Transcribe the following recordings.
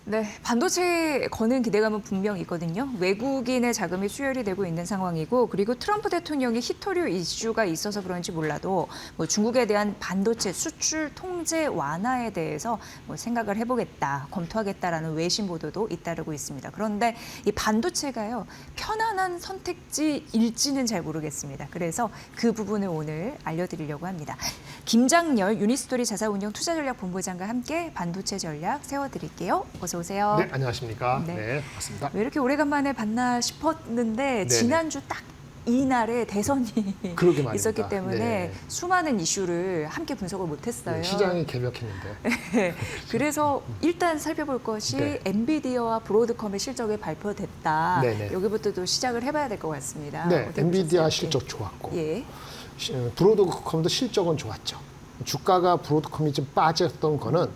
네, 반도체에 거는 기대감은 분명 있거든요. 외국인의 자금이 수혈이 되고 있는 상황이고, 그리고 트럼프 대통령이 히토류 이슈가 있어서 그런지 몰라도 뭐 중국에 대한 반도체 수출 통제 완화에 대해서 뭐 생각을 해보겠다, 검토하겠다라는 외신 보도도 잇따르고 있습니다. 그런데 이 반도체가요, 편안한 선택지일지는 잘 모르겠습니다. 그래서 그 부분을 오늘 알려드리려고 합니다. 김장열 유니스토리 자산운용 투자전략본부장과 함께 반도체 전략 세워드릴게요. 어서 오세요. 네, 안녕하십니까. 네. 네, 반갑습니다. 왜 이렇게 오래간만에 봤나 싶었는데 네네. 지난주 딱 이날에 대선이 그러게 말입니다. 있었기 때문에 네. 수많은 이슈를 함께 분석을 못했어요. 네, 시장이 개벽했는데. 네. 그래서 일단 살펴볼 것이 네. 엔비디아와 브로드컴의 실적이 발표됐다. 네네. 여기부터도 시작을 해봐야 될 것 같습니다. 네, 어떻게 엔비디아 보셨어요? 실적 좋았고, 예. 브로드컴도 실적은 좋았죠. 주가가 브로드컴이 좀 빠졌던 거는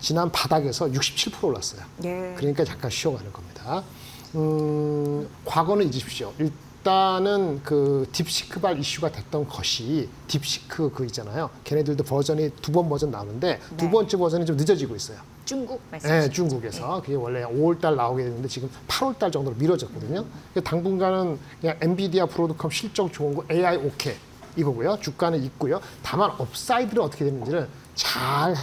지난 바닥에서 67% 올랐어요. 예. 그러니까 잠깐 쉬어가는 겁니다. 과거는 잊으십시오. 일단은 그 딥시크발 이슈가 됐던 것이 딥시크 그 있잖아요. 걔네들도 버전이 두 번 버전 나오는데 두 네. 번째 버전이 좀 늦어지고 있어요. 중국 말씀이시죠? 네, 중국에서. 그게 원래 5월 달 나오게 됐는데 지금 8월 달 정도로 미뤄졌거든요. 당분간은 그냥 엔비디아 브로드컴 실적 좋은 거 AI 오케이 이거고요. 주가는 있고요. 다만 업사이드를 어떻게 되는지를 잘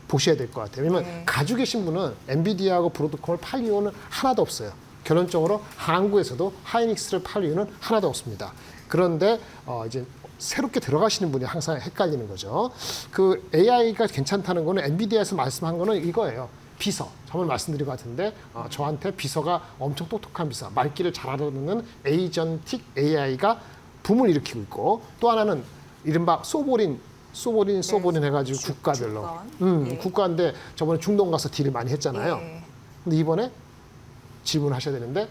보셔야 될 것 같아요. 왜냐면 네. 가지고 계신 분은 엔비디아하고 브로드컴을 팔 이유는 하나도 없어요. 결론적으로 한국에서도 하이닉스를 팔 이유는 하나도 없습니다. 그런데 이제 새롭게 들어가시는 분이 항상 헷갈리는 거죠. 그 AI가 괜찮다는 거는 엔비디아에서 말씀한 거는 이거예요. 비서. 저번 말씀드린 것 같은데 저한테 비서가 엄청 똑똑한 비서, 말귀를 잘 알아듣는 에이전틱 AI가 붐을 일으키고 있고, 또 하나는 이른바 소보린 해가지고 국가별로. 예. 국가인데 저번에 중동 가서 딜을 많이 했잖아요. 예. 근데 이번에 질문하셔야 되는데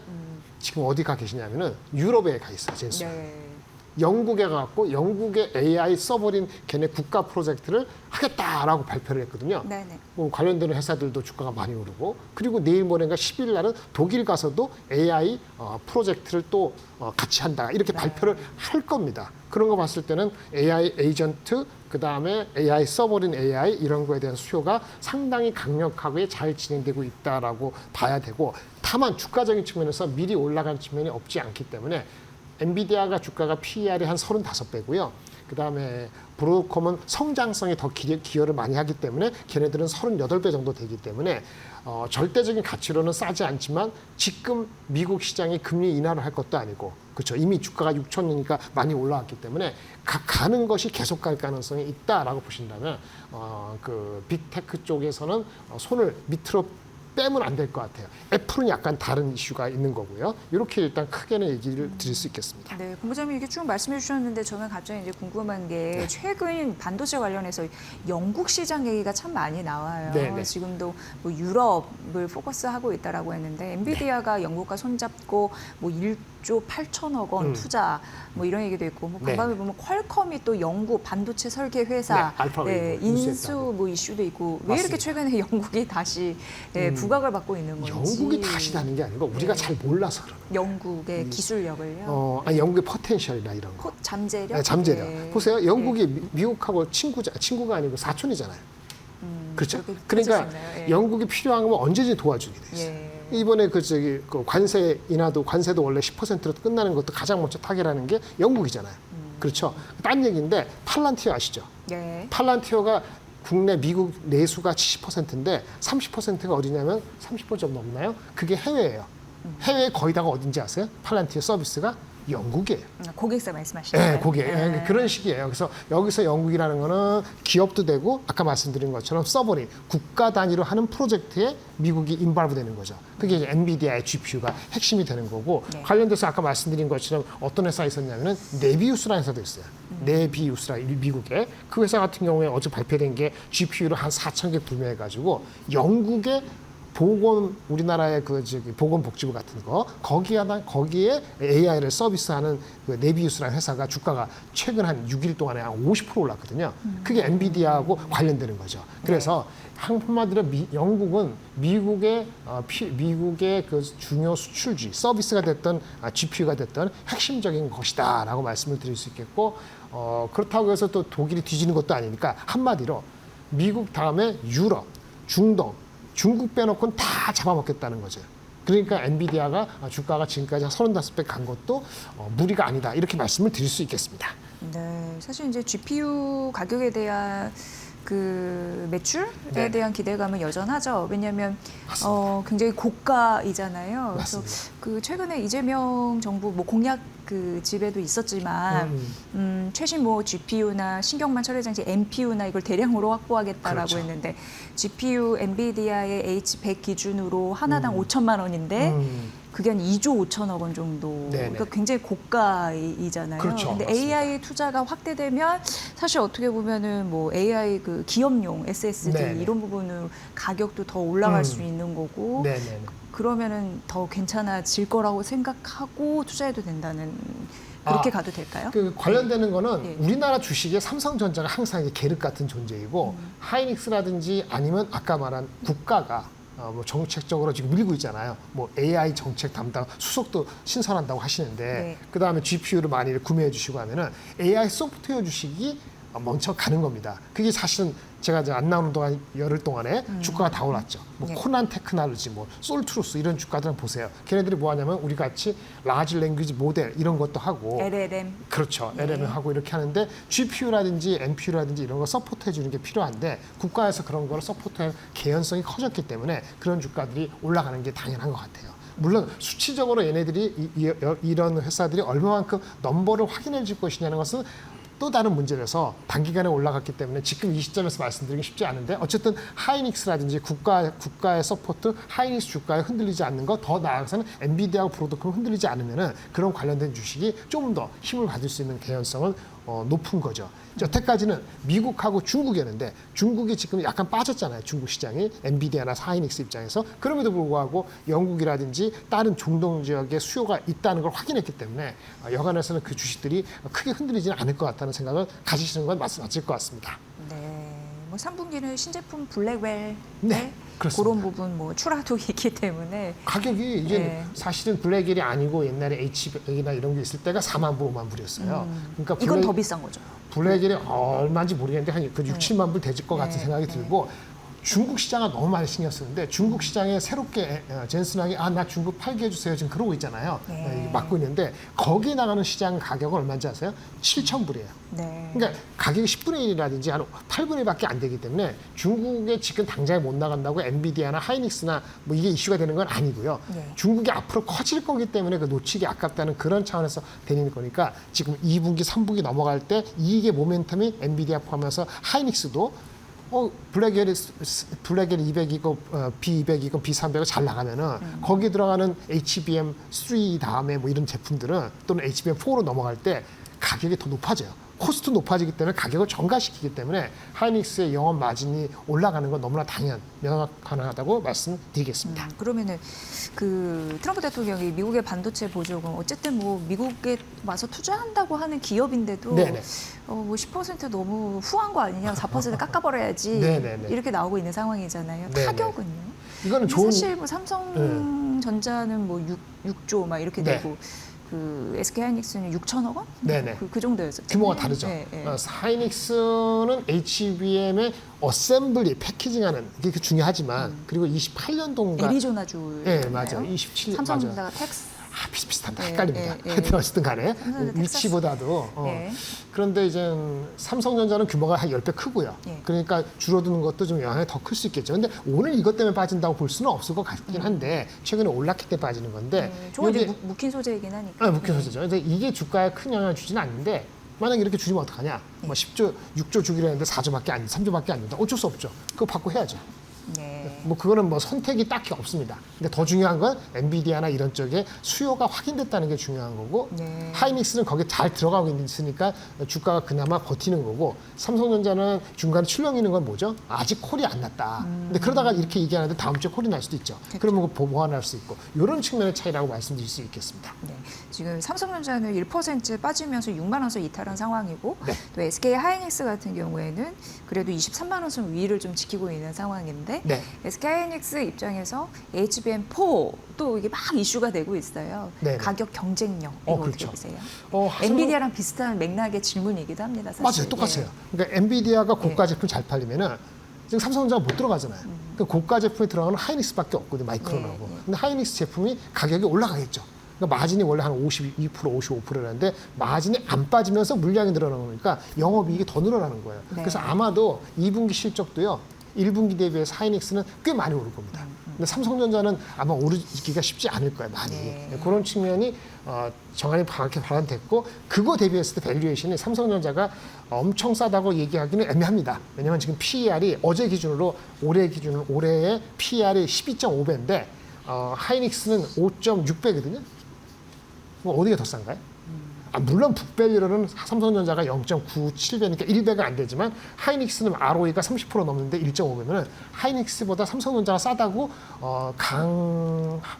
지금 어디 가 계시냐면은 유럽에 가 있어요. 젠수. 네. 영국에 가갖고 영국의 AI 서버린 걔네 국가 프로젝트를 하겠다라고 발표를 했거든요. 네네. 뭐 관련되는 회사들도 주가가 많이 오르고, 그리고 내일 모레인가 10일 날은 독일 가서도 AI 프로젝트를 또 같이 한다 이렇게 발표를 할 겁니다. 그런 거 봤을 때는 AI 에이전트, 그 다음에 AI 서버린 AI 이런 거에 대한 수요가 상당히 강력하게 잘 진행되고 있다라고 봐야 되고, 다만 주가적인 측면에서 미리 올라간 측면이 없지 않기 때문에 엔비디아가 주가가 PER이 한 35배고요. 그다음에 브로드컴은 성장성에 더 기여를 많이 하기 때문에 걔네들은 38배 정도 되기 때문에 절대적인 가치로는 싸지 않지만 지금 미국 시장이 금리 인하를 할 것도 아니고, 그렇죠. 이미 주가가 6천이니까 많이 올라왔기 때문에 가는 것이 계속 갈 가능성이 있다라고 보신다면 그 빅테크 쪽에서는 손을 밑으로 빼면 안 될 것 같아요. 애플은 약간 다른 이슈가 있는 거고요. 이렇게 일단 크게는 얘기를 드릴 수 있겠습니다. 네, 본부장님 이렇게 쭉 말씀해 주셨는데 저는 갑자기 이제 궁금한 게 최근 반도체 관련해서 영국 시장 얘기가 참 많이 나와요. 네. 지금도 뭐 유럽을 포커스하고 있다라고 했는데 엔비디아가 영국과 손잡고 뭐 1조 8천억 원 투자 뭐 이런 얘기도 있고, 뭐 간밤에 보면 퀄컴이 또 영국 반도체 설계 회사 인수 뭐 이슈도 있고, 왜 이렇게 최근에 영국이 다시 부각을 받고 있는 건지. 영국이 다시 나는 게 아니고 우리가 잘 몰라서 그러는 거예요. 영국의 기술력을요. 아니, 영국의 포텐셜이나 이런 거. 잠재력? 네, 잠재력. 네. 보세요. 영국이 미국하고 친구가 아니고 사촌이잖아요. 그렇죠. 그러니까 영국이 필요한 거면 언제든지 도와주게 돼 있어요. 예. 이번에 그 관세 인하도, 관세도 원래 10%로 끝나는 것도 가장 먼저 타결하는 게 영국이잖아요. 그렇죠. 딴 얘기인데 팔란티어 아시죠? 예. 팔란티어가 국내 미국 내수가 70%인데 30%가 어디냐면 30% 좀 넘나요? 그게 해외예요. 해외 거의 다가 어딘지 아세요? 팔란티어 서비스가 영국이에요. 고객사 말씀하시는 거예요? 네, 고객. 그런 식이에요. 그래서 여기서 영국이라는 거는 기업도 되고, 아까 말씀드린 것처럼 서버린 국가 단위로 하는 프로젝트에 미국이 인발브 되는 거죠. 그게 이제 엔비디아의 GPU가 핵심이 되는 거고, 네. 관련돼서 아까 말씀드린 것처럼 어떤 회사가 있었냐면은 네비우스라는 회사도 있어요. 네비우스라 미국에. 그 회사 같은 경우에 어제 발표된 게 GPU를 한 4천 개 구매해가지고 영국의 우리나라의 보건복지부 같은 거 거기에 AI를 서비스하는 그 네비우스라는 회사가 주가가 최근 한 6일 동안에 한 50% 올랐거든요. 그게 엔비디아하고 관련되는 거죠. 그래서 한마디로 영국은 미국의 그 중요 수출지 서비스가 됐던 GPU가 됐던 핵심적인 것이다라고 말씀을 드릴 수 있겠고, 그렇다고 해서 또 독일이 뒤지는 것도 아니니까 한마디로 미국 다음에 유럽, 중동 중국 빼놓고는 다 잡아먹겠다는 거죠. 그러니까 엔비디아가 주가가 지금까지 한 35배 간 것도 무리가 아니다. 이렇게 말씀을 드릴 수 있겠습니다. 네, 사실 이제 GPU 가격에 대한 그 매출에 네. 대한 기대감은 여전하죠. 왜냐하면 맞습니다. 굉장히 고가이잖아요. 맞습니다. 그래서 그 최근에 이재명 정부 뭐 공약 그 집에도 있었지만 최신 뭐 GPU나 신경망 처리 장치 NPU나 이걸 대량으로 확보하겠다라고 그렇죠. 했는데 GPU 엔비디아의 H100 기준으로 하나당 5천만 원인데 그게 한 2조 5천억 원 정도. 네네. 그러니까 굉장히 고가이잖아요. 그렇죠. 근데 맞습니다. AI 투자가 확대되면 사실 어떻게 보면은 뭐 AI 그 기업용 SSD 네네. 이런 부분은 가격도 더 올라갈 수 있는 거고 네네. 그러면은 더 괜찮아질 거라고 생각하고 투자해도 된다는 그렇게 가도 될까요? 그 관련되는 거는 예. 우리나라 주식에 삼성전자가 항상 이제 계륵 같은 존재이고 하이닉스라든지 아니면 아까 말한 국가가 뭐 정책적으로 지금 밀고 있잖아요. 뭐 AI 정책 담당 수석도 신설한다고 하시는데 네. 그 다음에 GPU를 많이 구매해 주시고 하면은 AI 소프트웨어 주식이 먼저 가는 겁니다. 그게 사실은 제가 이제 안 나오는 동안 열흘 동안에 주가가 다 올랐죠. 뭐 네. 코난 테크놀로지, 뭐 솔트루스 이런 주가들은 보세요. 걔네들이 뭐 하냐면 우리 같이 라지 랭귀지 모델 이런 것도 하고 LLM. 그렇죠. 네. LM을 하고 이렇게 하는데 GPU라든지 NPU라든지 이런 거 서포트해 주는 게 필요한데 국가에서 그런 거를 서포트할 개연성이 커졌기 때문에 그런 주가들이 올라가는 게 당연한 것 같아요. 물론 수치적으로 얘네들이 이런 회사들이 얼마만큼 넘버를 확인해 줄 것이냐는 것은 또 다른 문제라서 단기간에 올라갔기 때문에 지금 이 시점에서 말씀드리기 쉽지 않은데 어쨌든 하이닉스라든지 국가의 서포트, 하이닉스 주가에 흔들리지 않는 거 더 나아가서는 엔비디아하고 프로토콜 흔들리지 않으면은 그런 관련된 주식이 좀 더 힘을 받을 수 있는 개연성은 높은 거죠. 여태까지는 미국하고 중국이었는데 중국이 지금 약간 빠졌잖아요. 중국 시장이 엔비디아나 하이닉스 입장에서 그럼에도 불구하고 영국이라든지 다른 중동 지역에 수요가 있다는 걸 확인했기 때문에 여간에서는 그 주식들이 크게 흔들리지는 않을 것 같다는 생각을 가지시는 건 맞을 것 같습니다. 네. 뭐 3분기는 신제품 블랙웰 네, 그렇습니다. 그런 부분 뭐 출하도 있기 때문에 가격이 이제 네. 사실은 블랙일이 아니고 옛날에 H백이나 이런 게 있을 때가 4만 불, 5만 불이었어요. 그러니까 이건 더 비싼 거죠. 블랙일이 얼마인지 모르겠는데 한 그 6, 7만 불 되질 것 같은 네, 생각이 네. 들고 중국 시장은 너무 많이 신경 쓰는데 중국 시장에 새롭게 젠슨하게 나 중국 팔게 해주세요 지금 그러고 있잖아요. 네. 막고 있는데 거기 나가는 시장 가격은 얼마인지 아세요? 7천 불이에요. 네. 그러니까 가격이 10분의 1이라든지 한 8분의 1밖에 안 되기 때문에 중국에 지금 당장에 못 나간다고 엔비디아나 하이닉스나 뭐 이게 이슈가 되는 건 아니고요. 네. 중국이 앞으로 커질 거기 때문에 그 놓치기 아깝다는 그런 차원에서 되는 거니까 지금 2분기, 3분기 넘어갈 때 이익의 모멘텀이 엔비디아 포함해서 하이닉스도 블랙엘 200이고 B200이고 B300이 잘 나가면은 거기 들어가는 HBM3 다음에 뭐 이런 제품들은 또는 HBM4로 넘어갈 때 가격이 더 높아져요. 코스트 높아지기 때문에 가격을 전가시키기 때문에 하이닉스의 영업 마진이 올라가는 건 너무나 가능하다고 말씀드리겠습니다. 그러면은 그 트럼프 대통령이 미국의 반도체 보조금 어쨌든 뭐 미국에 와서 투자한다고 하는 기업인데도 네네. 뭐 10% 너무 후한 거 아니냐, 4% 깎아버려야지 네네네. 이렇게 나오고 있는 상황이잖아요. 네네. 타격은요? 이거는 좋은 사실 뭐 삼성전자는 뭐 6조 막 이렇게 네. 되고 그 SK하이닉스는 6천억 원? 네네. 그 정도였었죠. 규모가 다르죠. 네, 네. 하이닉스는 HBM의 어셈블리, 패키징하는 게 중요하지만 그리고 28년도인가 애리조나주. 네, 맞아요. 27년 맞아요. 삼성전자가 텍스. 비슷비슷합니다. 네, 헷갈립니다. 네, 네. 하여튼 어쨌든 간에 삼성전자 위치보다도 네. 그런데 이제 삼성전자는 규모가 한 10배 크고요. 네. 그러니까 줄어드는 것도 좀 영향이 더 클 수 있겠죠. 근데 오늘 이것 때문에 빠진다고 볼 수는 없을 것 같긴 한데 최근에 올랐기 때문에 빠지는 건데 저거 이제 여기 묵힌 소재이긴 하니까. 묶여 소재죠. 근데 이게 주가에 큰 영향을 주지는 않는데 만약 이렇게 줄이면 어떡하냐? 뭐 10조, 6조 주기로 했는데 4조밖에 안, 3조밖에 안 된다. 어쩔 수 없죠. 그거 받고 해야죠. 네. 뭐 그거는 뭐 선택이 딱히 없습니다. 근데 더 중요한 건 엔비디아나 이런 쪽에 수요가 확인됐다는 게 중요한 거고 네. 하이닉스는 거기에 잘 들어가고 있으니까 주가가 그나마 버티는 거고 삼성전자는 중간에 출렁이는 건 뭐죠? 아직 콜이 안 났다. 근데 그러다가 이렇게 얘기하는데 다음 주에 콜이 날 수도 있죠. 그러면 그거 보완할 수 있고 이런 측면의 차이라고 말씀드릴 수 있겠습니다. 네. 지금 삼성전자는 1% 빠지면서 6만 원선 이탈한 상황이고 네. 또 SK 하이닉스 같은 경우에는 그래도 23만 원선 위를 좀 지키고 있는 상황인데 네. SK 하이닉스 입장에서 HBM4 또 이게 막 이슈가 되고 있어요. 네네. 가격 경쟁력 이거 그렇죠. 어떻게 보세요? 하지만- 엔비디아랑 비슷한 맥락의 질문이기도 합니다. 사실. 맞아요, 똑같아요. 그러니까 엔비디아가 고가 제품 잘 팔리면은 지금 삼성전자가 못 들어가잖아요. 그 고가 제품에 들어가는 하이닉스밖에 없거든요. 마이크론하고. 네. 근데 하이닉스 제품이 가격이 올라가겠죠. 그러니까 마진이 원래 한 52%, 55%라는데 마진이 안 빠지면서 물량이 늘어나는 거니까 영업이익이 더 늘어나는 거예요. 네. 그래서 아마도 2분기 실적도요. 1분기 대비해서 하이닉스는 꽤 많이 오를 겁니다. 근데 삼성전자는 아마 오르기가 쉽지 않을 거예요, 많이. 네. 그런 측면이 정한이 방학에 발언됐고 그거 대비했을 때 밸류에이션이 삼성전자가 엄청 싸다고 얘기하기는 애매합니다. 왜냐하면 지금 PER이 어제 기준으로 올해의 PER이 12.5배인데 하이닉스는 5.6배거든요. 그럼 어디가 더 싼가요? 물론 북밸류로는 삼성전자가 0.97배니까 1배가 안 되지만 하이닉스는 ROE가 30% 넘는데 1.5배면 하이닉스보다 삼성전자가 싸다고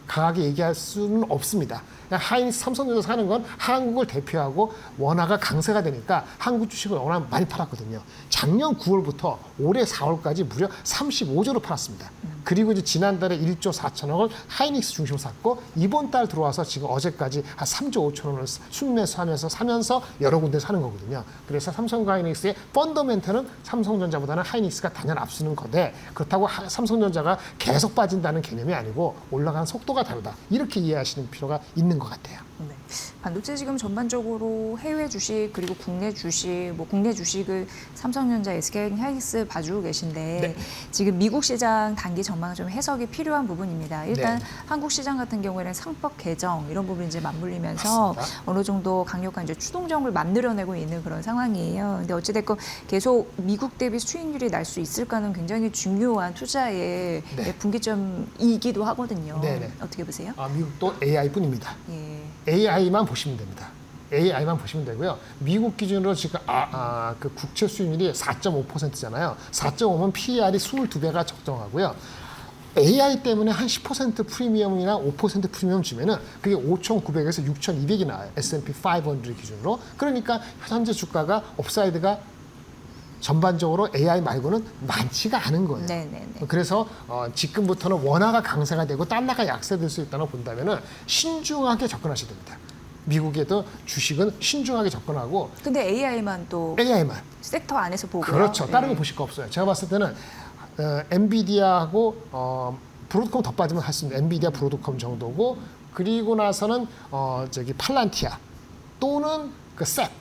강하게 얘기할 수는 없습니다. 하이닉스 삼성전자 사는 건 한국을 대표하고 원화가 강세가 되니까 한국 주식을 워낙 많이 팔았거든요. 작년 9월부터 올해 4월까지 무려 35조로 팔았습니다. 그리고 이제 지난달에 1조 4천억을 하이닉스 중심으로 샀고 이번 달 들어와서 지금 어제까지 한 3조 5천 원을 사면서 여러 군데 사는 거거든요. 그래서 삼성과 하이닉스의 펀더멘트는 삼성전자보다는 하이닉스가 단연 앞서는 건데 그렇다고 삼성전자가 계속 빠진다는 개념이 아니고 올라가는 속도가 다르다. 이렇게 이해하시는 필요가 있는 것 같아요. 네. 반도체 지금 전반적으로 해외 주식 그리고 국내 주식, 국내 주식을 삼성전자, SK 하이닉스 봐주고 계신데 네. 지금 미국 시장 단기 전망은 좀 해석이 필요한 부분입니다. 일단 네. 한국 시장 같은 경우에는 상법 개정 이런 부분이 이제 맞물리면서 맞습니다. 어느 정도 강력한 이제 추동적을 만들어내고 있는 그런 상황이에요. 근데 어찌됐건 계속 미국 대비 수익률이 날 수 있을까는 굉장히 중요한 투자의 네. 분기점이기도 하거든요. 네네. 어떻게 보세요? 미국도 AI뿐입니다. 예. AI만 보시면 됩니다. AI만 보시면 되고요. 미국 기준으로 지금 그 국채 수익률이 4.5%잖아요. 4.5면 PER이 22배가 적정하고요. AI 때문에 한 10% 프리미엄이나 5% 프리미엄 주면은 그게 5,900에서 6,200이 나와요. S&P 500 기준으로. 그러니까 현재 주가가 업사이드가 전반적으로 AI 말고는 많지가 않은 거예요. 네네네. 그래서 지금부터는 원화가 강세가 되고 달러가 약세될 수 있다고 본다면은 신중하게 접근하셔야 됩니다. 미국에도 주식은 신중하게 접근하고 근데 AI만 또 AI만 섹터 안에서 보고요. 그렇죠. 다른 거 예. 보실 거 없어요. 제가 봤을 때는 엔비디아하고 브로드컴 더 빠지면 할 수 있는 엔비디아 브로드컴 정도고 그리고 나서는 팔란티아 또는 셋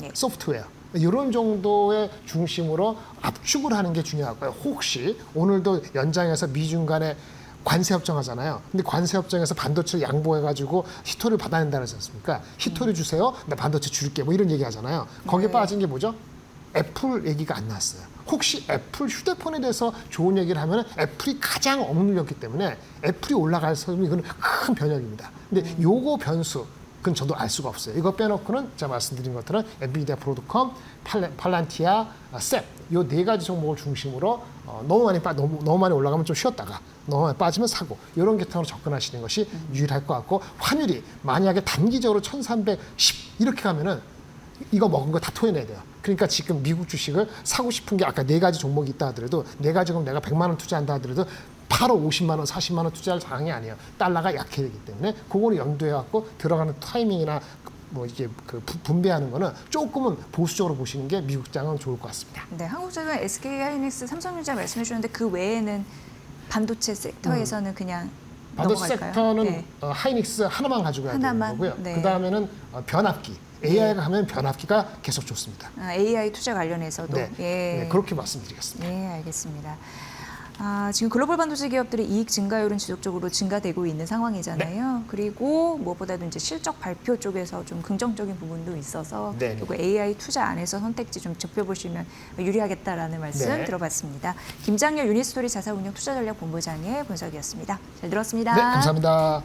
예. 소프트웨어 이런 정도의 중심으로 압축을 하는 게 중요하고요. 혹시 오늘도 연장해서 미중 간에 관세 협정하잖아요. 근데 관세 협정에서 반도체를 양보해가지고 히토리를 받아야 된다는 지 않습니까? 히토리 주세요. 나 반도체 줄게. 뭐 이런 얘기 하잖아요. 거기에 네. 빠진 게 뭐죠? 애플 얘기가 안 나왔어요. 혹시 애플 휴대폰에 대해서 좋은 얘기를 하면 애플이 가장 억눌렸기 때문에 애플이 올라갈 소리 이건 큰 변혁입니다. 근데 요거 변수 그건 저도 알 수가 없어요. 이거 빼놓고는 제가 말씀드린 것들은 엔비디아 브로드컴, 팔란티아, 셋 요 네 가지 종목을 중심으로 너무 많이 올라가면 좀 쉬었다가 너무 많이 빠지면 사고 이런 계통으로 접근하시는 것이 유일할 것 같고 환율이 만약에 단기적으로 1310 이렇게 가면은 이거 먹은 거 다 토해내야 돼요. 그러니까 지금 미국 주식을 사고 싶은 게 아까 네 가지 종목이 있다 하더라도 네 가지금 내가 100만 원 투자한다 하더라도 바로 50만 원, 40만 원 투자할 상황이 아니에요. 달러가 약해지기 때문에 그거를 염두에 갖고 들어가는 타이밍이나 이게 분배하는 거는 조금은 보수적으로 보시는 게 미국 장은 좋을 것 같습니다. 네, 한국전자, SK 하이닉스, 삼성전자 말씀해 주셨는데 그 외에는 반도체 섹터에서는 그냥 반도체 넘어갈까요? 섹터는 네. 하이닉스 하나만 가지고 가야 되는 하나만? 거고요. 네. 그 다음에는 변압기. AI가 하면 변압기가 계속 좋습니다. AI 투자 관련해서도 네, 예. 네, 그렇게 말씀드리겠습니다. 네, 알겠습니다. 지금 글로벌 반도체 기업들의 이익 증가율은 지속적으로 증가되고 있는 상황이잖아요. 네. 그리고 무엇보다도 이제 실적 발표 쪽에서 좀 긍정적인 부분도 있어서 네, 네. 그리고 AI 투자 안에서 선택지 좀 좁혀보시면 유리하겠다라는 말씀 네. 들어봤습니다. 김장렬 유니스토리 자사운용 투자전략본부장의 분석이었습니다. 잘 들었습니다. 네, 감사합니다.